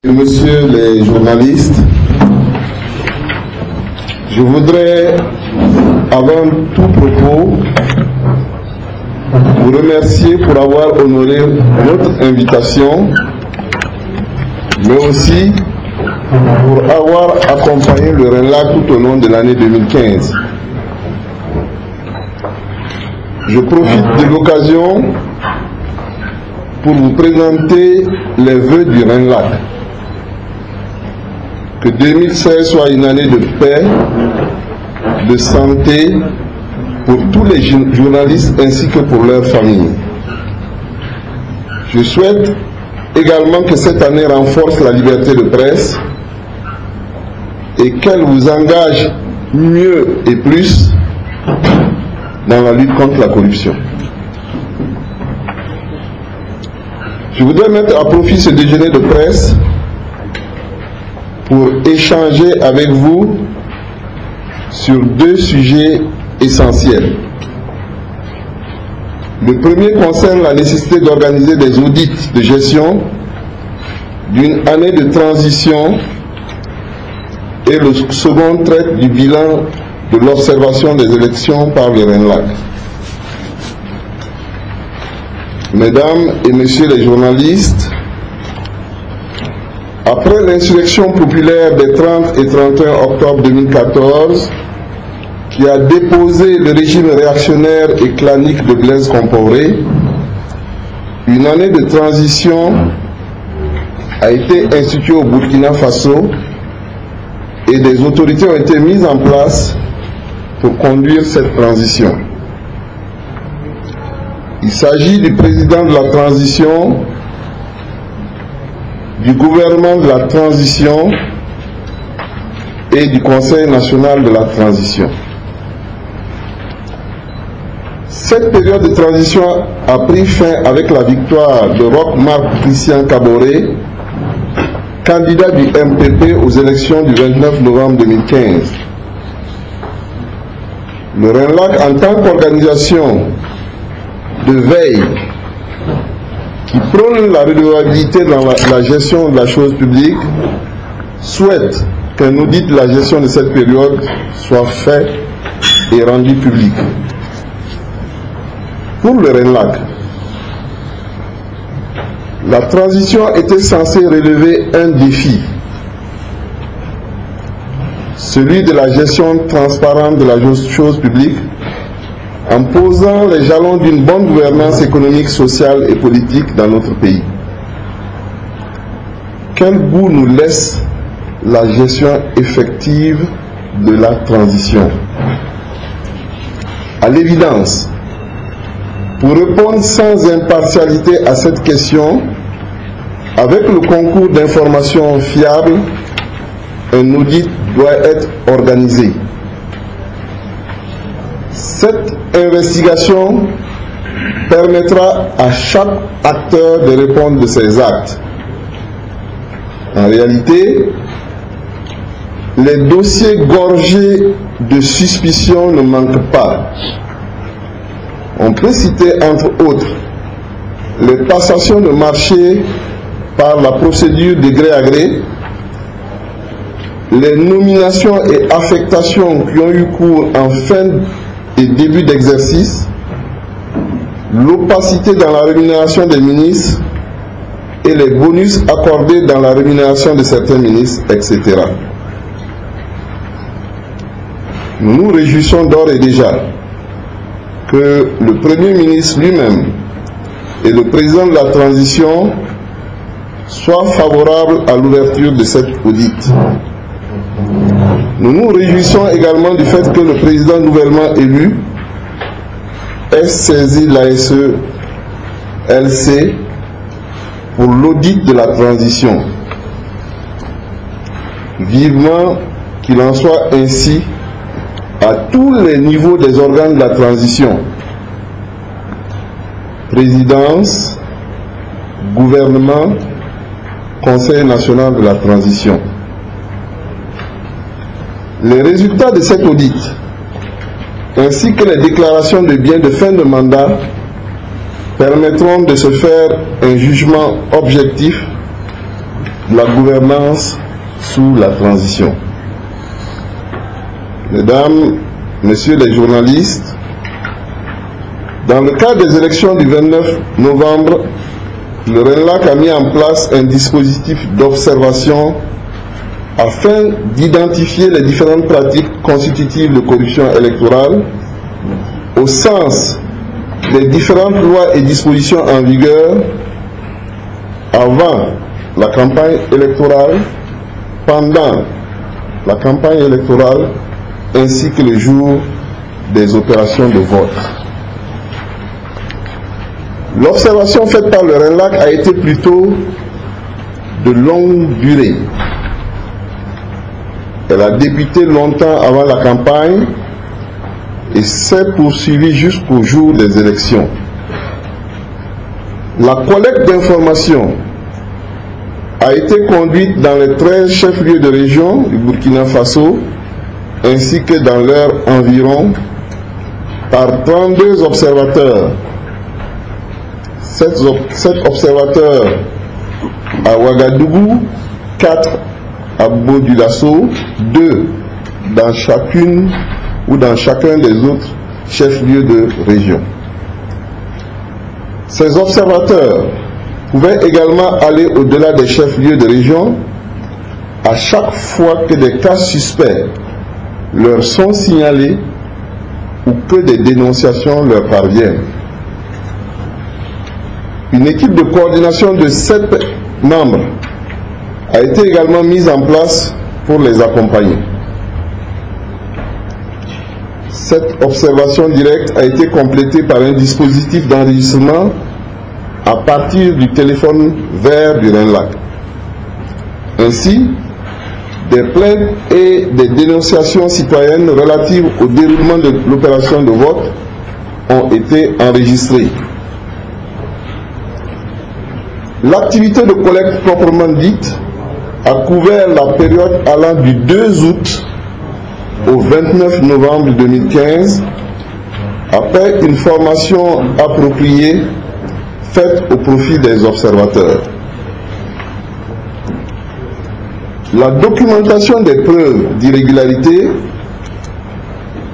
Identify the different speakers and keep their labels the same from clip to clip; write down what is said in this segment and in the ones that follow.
Speaker 1: Messieurs les journalistes, je voudrais, avant tout propos, vous remercier pour avoir honoré notre invitation, mais aussi pour avoir accompagné le RENLAC tout au long de l'année 2015. Je profite de l'occasion pour vous présenter les vœux du RENLAC. Que 2016 soit une année de paix, de santé pour tous les journalistes ainsi que pour leurs familles. Je souhaite également que cette année renforce la liberté de presse et qu'elle vous engage mieux et plus dans la lutte contre la corruption. Je voudrais mettre à profit ce déjeuner de presse pour échanger avec vous sur deux sujets essentiels. Le premier concerne la nécessité d'organiser des audits de gestion d'une année de transition et le second traite du bilan de l'observation des élections par le RENLAC. Mesdames et messieurs les journalistes, après l'insurrection populaire des 30 et 31 octobre 2014, qui a déposé le régime réactionnaire et clanique de Blaise Compaoré, une année de transition a été instituée au Burkina Faso et des autorités ont été mises en place pour conduire cette transition. Il s'agit du président de la transition, du gouvernement de la transition et du Conseil national de la transition. Cette période de transition a pris fin avec la victoire de Roch Marc Christian Kaboré, candidat du MPP aux élections du 29 novembre 2015. Le RENLAC, en tant qu'organisation de veille qui prône la redevabilité dans la gestion de la chose publique, souhaite qu'un audit de la gestion de cette période soit fait et rendu public. Pour le RENLAC, la transition était censée relever un défi, celui de la gestion transparente de la chose publique, en posant les jalons d'une bonne gouvernance économique, sociale et politique dans notre pays. Quel goût nous laisse la gestion effective de la transition? À l'évidence, pour répondre sans impartialité à cette question, avec le concours d'informations fiables, un audit doit être organisé. Cette investigation permettra à chaque acteur de répondre de ses actes. En réalité, les dossiers gorgés de suspicion ne manquent pas. On peut citer entre autres les passations de marché par la procédure de gré à gré, les nominations et affectations qui ont eu cours en fin et début d'exercice, l'opacité dans la rémunération des ministres et les bonus accordés dans la rémunération de certains ministres, etc. Nous nous réjouissons d'ores et déjà que le Premier ministre lui-même et le président de la transition soient favorables à l'ouverture de cet audit. Nous nous réjouissons également du fait que le président nouvellement élu ait saisi l'ASE LC pour l'audit de la transition. Vivement qu'il en soit ainsi à tous les niveaux des organes de la transition. Présidence, gouvernement, Conseil national de la transition. Les résultats de cet audit, ainsi que les déclarations de biens de fin de mandat, permettront de se faire un jugement objectif de la gouvernance sous la transition. Mesdames, Messieurs les journalistes, dans le cadre des élections du 29 novembre, le RENLAC a mis en place un dispositif d'observation afin d'identifier les différentes pratiques constitutives de corruption électorale au sens des différentes lois et dispositions en vigueur avant la campagne électorale, pendant la campagne électorale, ainsi que le jour des opérations de vote. L'observation faite par le RENLAC a été plutôt de longue durée. Elle a débuté longtemps avant la campagne et s'est poursuivie jusqu'au jour des élections. La collecte d'informations a été conduite dans les 13 chefs-lieux de région du Burkina Faso ainsi que dans leur environ par 32 observateurs. 7 observateurs à Ouagadougou, 4 à Bodulasso, 2 dans chacune ou dans chacun des autres chefs-lieux de région. Ces observateurs pouvaient également aller au-delà des chefs-lieux de région à chaque fois que des cas suspects leur sont signalés ou que des dénonciations leur parviennent. Une équipe de coordination de 7 membres a été également mise en place pour les accompagner. Cette observation directe a été complétée par un dispositif d'enregistrement à partir du téléphone vert du RENLAC. Ainsi, des plaintes et des dénonciations citoyennes relatives au déroulement de l'opération de vote ont été enregistrées. L'activité de collecte proprement dite a couvert la période allant du 2 août au 29 novembre 2015 après une formation appropriée faite au profit des observateurs. La documentation des preuves d'irrégularité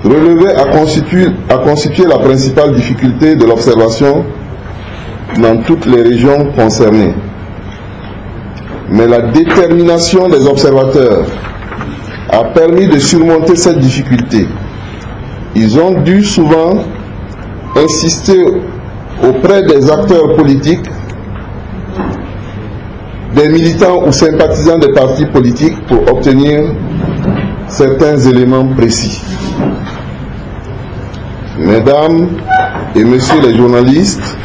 Speaker 1: relevée a constitué la principale difficulté de l'observation dans toutes les régions concernées. Mais la détermination des observateurs a permis de surmonter cette difficulté. Ils ont dû souvent insister auprès des acteurs politiques, des militants ou sympathisants des partis politiques pour obtenir certains éléments précis. Mesdames et Messieurs les journalistes,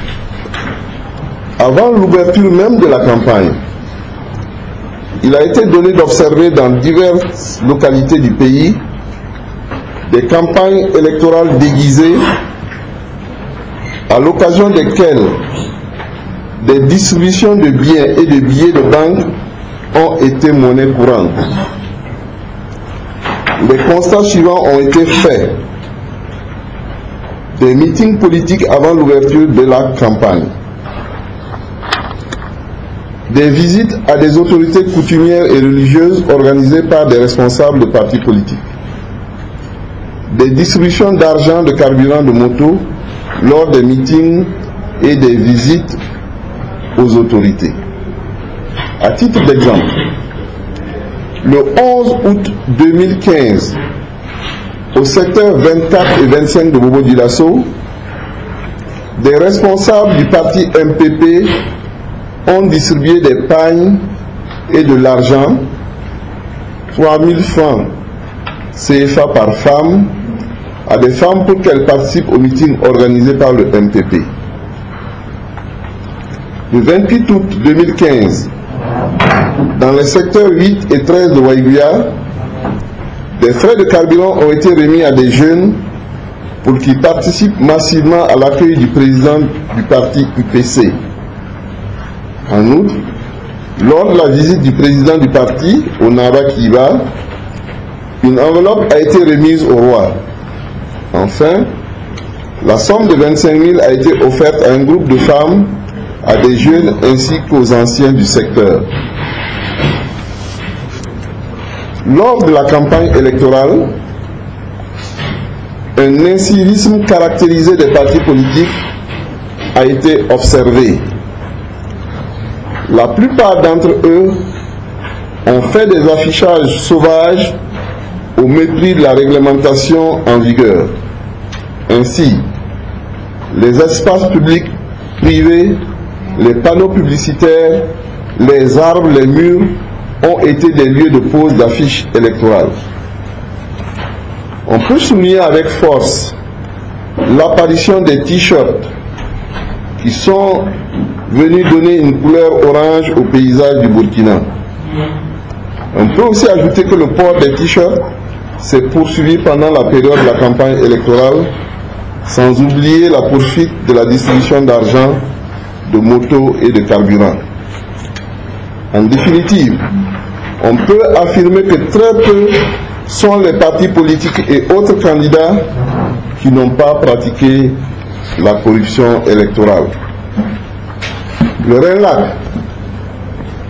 Speaker 1: avant l'ouverture même de la campagne, il a été donné d'observer dans diverses localités du pays des campagnes électorales déguisées à l'occasion desquelles des distributions de biens et de billets de banque ont été monnaie courante. Les constats suivants ont été faits. Des meetings politiques avant l'ouverture de la campagne. Des visites à des autorités coutumières et religieuses organisées par des responsables de partis politiques. Des distributions d'argent, de carburant, de moto lors des meetings et des visites aux autorités. À titre d'exemple, le 11 août 2015, au secteur 24 et 25 de Bobo-Dioulasso, des responsables du parti MPP ont distribué des pagnes et de l'argent, 3 000 francs CFA par femme, à des femmes pour qu'elles participent au meeting organisé par le MPP. Le 28 août 2015, dans les secteurs 8 et 13 de Waïguya, des frais de carburant ont été remis à des jeunes pour qu'ils participent massivement à l'accueil du président du parti UPC. En outre, lors de la visite du président du parti au Naba Kiba, une enveloppe a été remise au roi. Enfin, la somme de 25 000 a été offerte à un groupe de femmes, à des jeunes ainsi qu'aux anciens du secteur. Lors de la campagne électorale, un incivisme caractérisé des partis politiques a été observé. La plupart d'entre eux ont fait des affichages sauvages au mépris de la réglementation en vigueur. Ainsi, les espaces publics privés, les panneaux publicitaires, les arbres, les murs ont été des lieux de pose d'affiches électorales. On peut souligner avec force l'apparition des t-shirts qui sont venus donner une couleur orange au paysage du Burkina. On peut aussi ajouter que le port des t-shirts s'est poursuivi pendant la période de la campagne électorale, sans oublier la poursuite de la distribution d'argent, de motos et de carburant. En définitive, on peut affirmer que très peu sont les partis politiques et autres candidats qui n'ont pas pratiqué la corruption électorale. Le RENLAC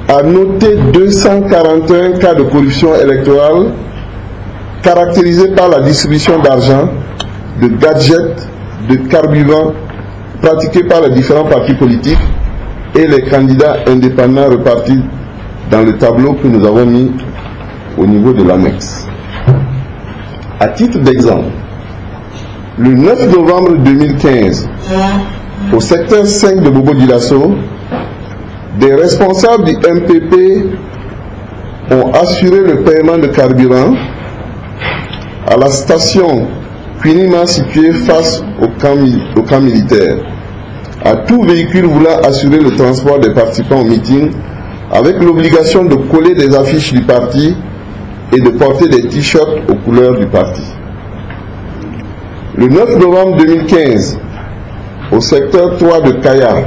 Speaker 1: a noté 241 cas de corruption électorale caractérisés par la distribution d'argent, de gadgets, de carburant pratiqués par les différents partis politiques et les candidats indépendants repartis dans le tableau que nous avons mis au niveau de l'annexe. À titre d'exemple, le 9 novembre 2015, au secteur 5 de Bobo-Dioulasso, des responsables du MPP ont assuré le paiement de carburant à la station Quinima située face au camp militaire, à tout véhicule voulant assurer le transport des participants au meeting, avec l'obligation de coller des affiches du parti et de porter des t-shirts aux couleurs du parti. Le 9 novembre 2015, au secteur 3 de Kaya,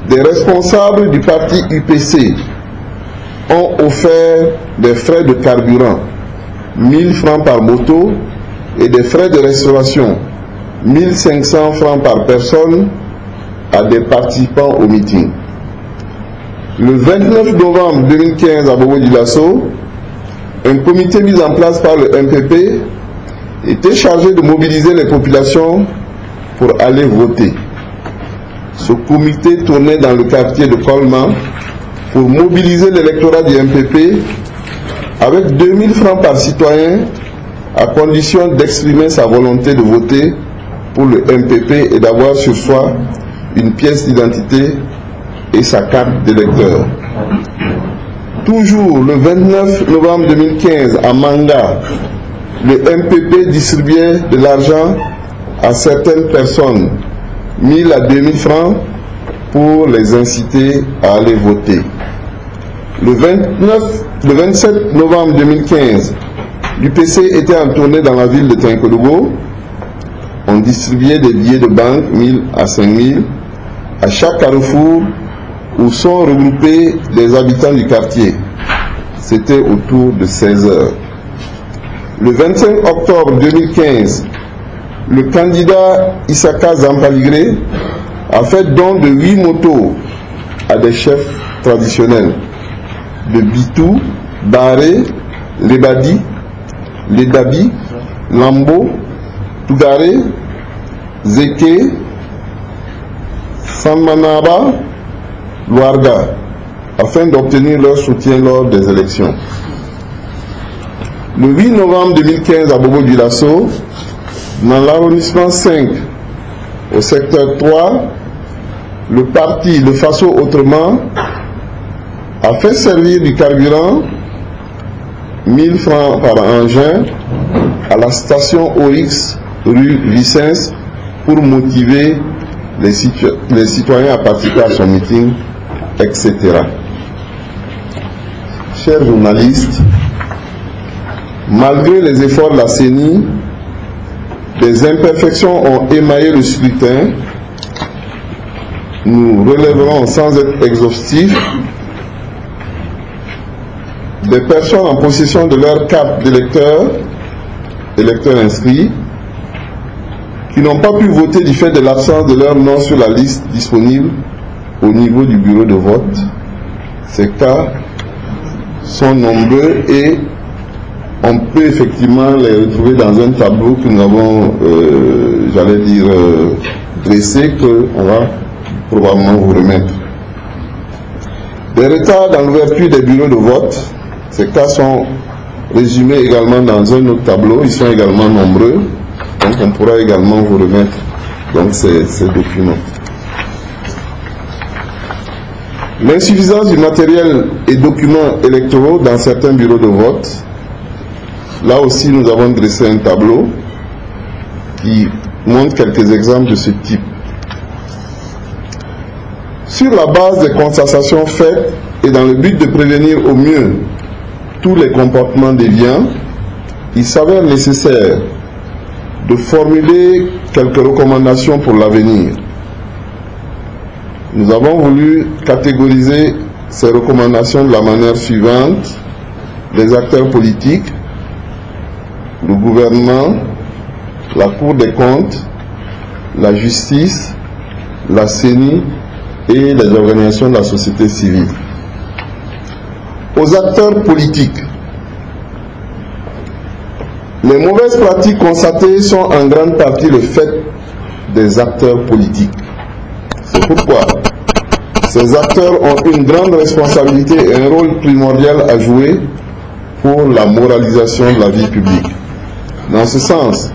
Speaker 1: des responsables du parti UPC ont offert des frais de carburant, 1000 francs par moto, et des frais de restauration, 1500 francs par personne, à des participants au meeting. Le 29 novembre 2015 à Bobo-Dioulasso, un comité mis en place par le MPP était chargé de mobiliser les populations pour aller voter. Ce comité tournait dans le quartier de Colma pour mobiliser l'électorat du MPP avec 2000 francs par citoyen à condition d'exprimer sa volonté de voter pour le MPP et d'avoir sur soi une pièce d'identité et sa carte d'électeur. Toujours le 29 novembre 2015 à Manga, le MPP distribuait de l'argent à certaines personnes, 1000 à 2000 francs, pour les inciter à aller voter. Le 27 novembre 2015, l'UPC était en tournée dans la ville de Tinkodogo. On distribuait des billets de banque, 1000 à 5000, à chaque carrefour où sont regroupés les habitants du quartier. C'était autour de 16 heures. Le 25 octobre 2015, le candidat Issaka Zampaligré a fait don de 8 motos à des chefs traditionnels de Bitou, Baré, Lebadi, Ledabi, Lambo, Tougaré, Zeke, Sanmanaba, Louarga, afin d'obtenir leur soutien lors des élections. Le 8 novembre 2015 à Bobo-Dioulasso, dans l'arrondissement 5, au secteur 3, le parti Le Faso Autrement a fait servir du carburant, 1000 francs par engin, à la station Oryx, rue Vicence, pour motiver les citoyens à participer à son meeting, etc. Chers journalistes, malgré les efforts de la CENI, des imperfections ont émaillé le scrutin. Nous relèverons sans être exhaustifs des personnes en possession de leur carte d'électeur, électeurs inscrits, qui n'ont pas pu voter du fait de l'absence de leur nom sur la liste disponible au niveau du bureau de vote. Ces cas sont nombreux et on peut effectivement les retrouver dans un tableau que nous avons, j'allais dire, dressé, qu'on va probablement vous remettre. Des retards dans l'ouverture des bureaux de vote, ces cas sont résumés également dans un autre tableau, ils sont également nombreux, donc on pourra également vous remettre donc ces documents. L'insuffisance du matériel et documents électoraux dans certains bureaux de vote. Là aussi, nous avons dressé un tableau qui montre quelques exemples de ce type. Sur la base des constatations faites et dans le but de prévenir au mieux tous les comportements déviants, il s'avère nécessaire de formuler quelques recommandations pour l'avenir. Nous avons voulu catégoriser ces recommandations de la manière suivante: les acteurs politiques, le gouvernement, la Cour des comptes, la justice, la CENI et les organisations de la société civile. Aux acteurs politiques, les mauvaises pratiques constatées sont en grande partie le fait des acteurs politiques. C'est pourquoi ces acteurs ont une grande responsabilité et un rôle primordial à jouer pour la moralisation de la vie publique. Dans ce sens,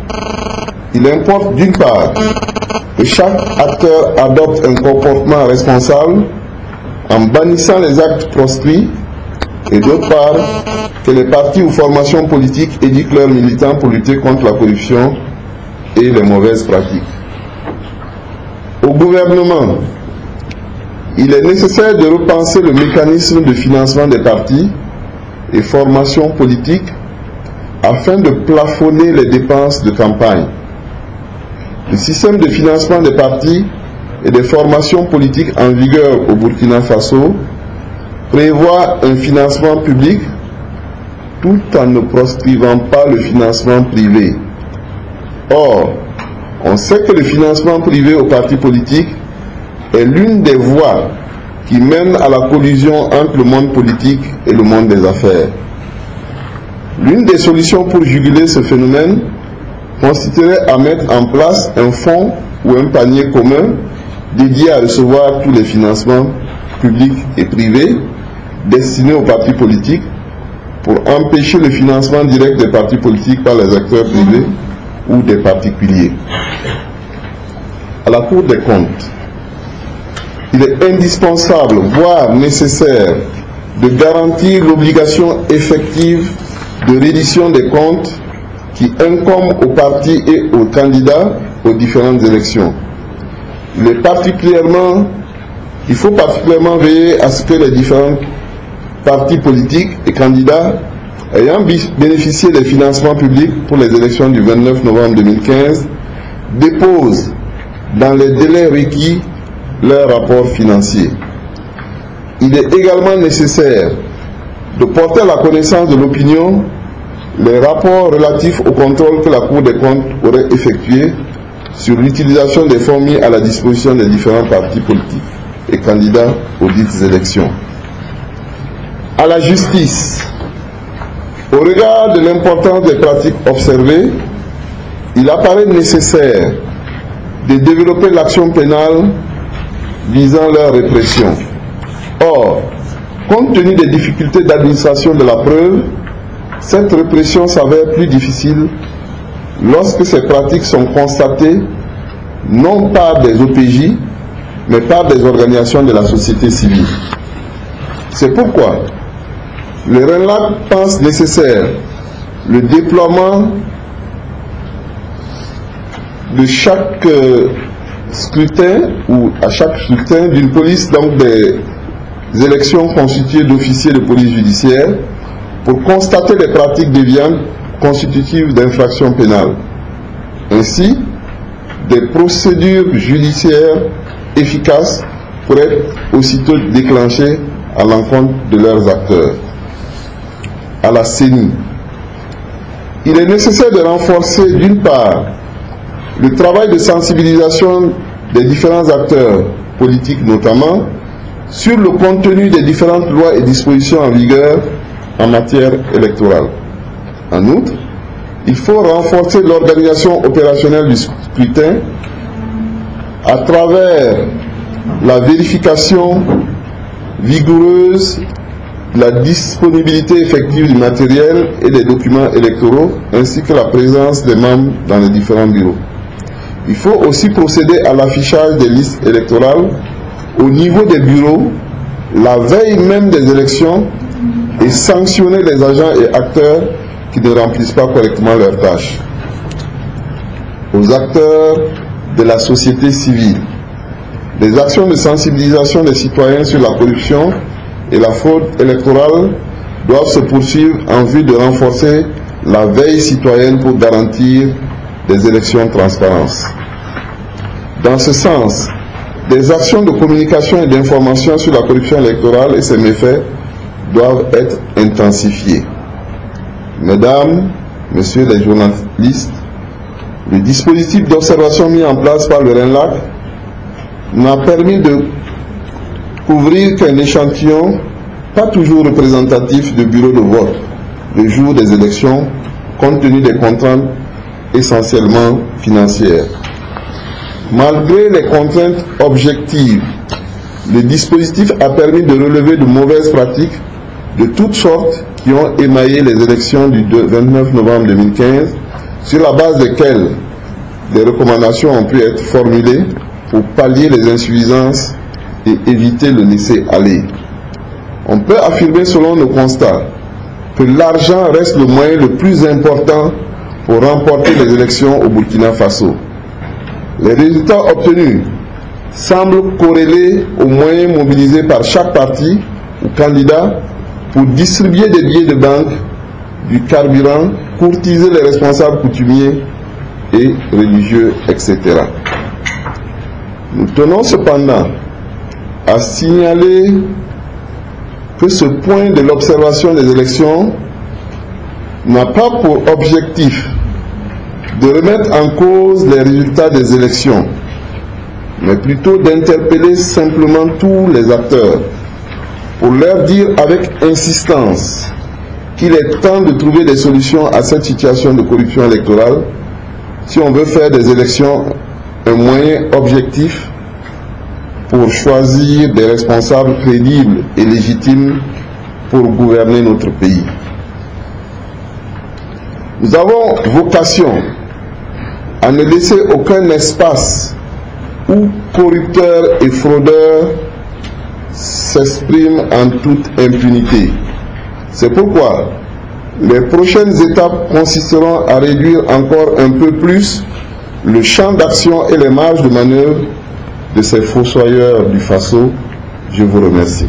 Speaker 1: il importe d'une part que chaque acteur adopte un comportement responsable en bannissant les actes proscrits, et d'autre part que les partis ou formations politiques éduquent leurs militants pour lutter contre la corruption et les mauvaises pratiques. Au gouvernement, il est nécessaire de repenser le mécanisme de financement des partis et formations politiques afin de plafonner les dépenses de campagne. Le système de financement des partis et des formations politiques en vigueur au Burkina Faso prévoit un financement public tout en ne proscrivant pas le financement privé. Or, on sait que le financement privé aux partis politiques est l'une des voies qui mènent à la collusion entre le monde politique et le monde des affaires. L'une des solutions pour juguler ce phénomène consisterait à mettre en place un fonds ou un panier commun dédié à recevoir tous les financements publics et privés destinés aux partis politiques pour empêcher le financement direct des partis politiques par les acteurs privés ou des particuliers. À la Cour des comptes, il est indispensable, voire nécessaire, de garantir l'obligation effective de reddition des comptes qui incombe aux partis et aux candidats aux différentes élections. Il faut particulièrement veiller à ce que les différents partis politiques et candidats ayant bénéficié des financements publics pour les élections du 29 novembre 2015 déposent dans les délais requis leurs rapports financiers. Il est également nécessaire de porter à la connaissance de l'opinion les rapports relatifs au contrôle que la Cour des comptes aurait effectué sur l'utilisation des fonds mis à la disposition des différents partis politiques et candidats aux dites élections. À la justice, au regard de l'importance des pratiques observées, il apparaît nécessaire de développer l'action pénale visant leur répression. Or, compte tenu des difficultés d'administration de la preuve, cette répression s'avère plus difficile lorsque ces pratiques sont constatées non par des OPJ, mais par des organisations de la société civile. C'est pourquoi le RENLAC pense nécessaire le déploiement de chaque scrutin ou à chaque scrutin d'une police, donc des élections constituées d'officiers de police judiciaire, pour constater les pratiques déviantes constitutives d'infractions pénales. Ainsi, des procédures judiciaires efficaces pourraient être aussitôt déclenchées à l'encontre de leurs acteurs. À la CENI, il est nécessaire de renforcer d'une part le travail de sensibilisation des différents acteurs politiques notamment sur le contenu des différentes lois et dispositions en vigueur en matière électorale. En outre, il faut renforcer l'organisation opérationnelle du scrutin à travers la vérification vigoureuse de la disponibilité effective du matériel et des documents électoraux, ainsi que la présence des membres dans les différents bureaux. Il faut aussi procéder à l'affichage des listes électorales au niveau des bureaux, la veille même des élections, et sanctionner les agents et acteurs qui ne remplissent pas correctement leurs tâches. Aux acteurs de la société civile, les actions de sensibilisation des citoyens sur la corruption et la fraude électorale doivent se poursuivre en vue de renforcer la veille citoyenne pour garantir des élections transparentes. Dans ce sens, des actions de communication et d'information sur la corruption électorale et ses méfaits doivent être intensifiées. Mesdames, Messieurs les journalistes, le dispositif d'observation mis en place par le RENLAC n'a permis de couvrir qu'un échantillon pas toujours représentatif de bureaux de vote le jour des élections, compte tenu des contraintes essentiellement financières. Malgré les contraintes objectives, le dispositif a permis de relever de mauvaises pratiques de toutes sortes qui ont émaillé les élections du 29 novembre 2015, sur la base desquelles des recommandations ont pu être formulées pour pallier les insuffisances et éviter le laisser-aller. On peut affirmer selon nos constats que l'argent reste le moyen le plus important pour remporter les élections au Burkina Faso. Les résultats obtenus semblent corrélés aux moyens mobilisés par chaque parti ou candidat pour distribuer des billets de banque, du carburant, courtiser les responsables coutumiers et religieux, etc. Nous tenons cependant à signaler que ce point de l'observation des élections n'a pas pour objectif de remettre en cause les résultats des élections, mais plutôt d'interpeller simplement tous les acteurs pour leur dire avec insistance qu'il est temps de trouver des solutions à cette situation de corruption électorale si on veut faire des élections un moyen objectif pour choisir des responsables crédibles et légitimes pour gouverner notre pays. Nous avons vocation à ne laisser aucun espace où corrupteurs et fraudeurs s'expriment en toute impunité. C'est pourquoi les prochaines étapes consisteront à réduire encore un peu plus le champ d'action et les marges de manœuvre de ces fossoyeurs du Faso. Je vous remercie.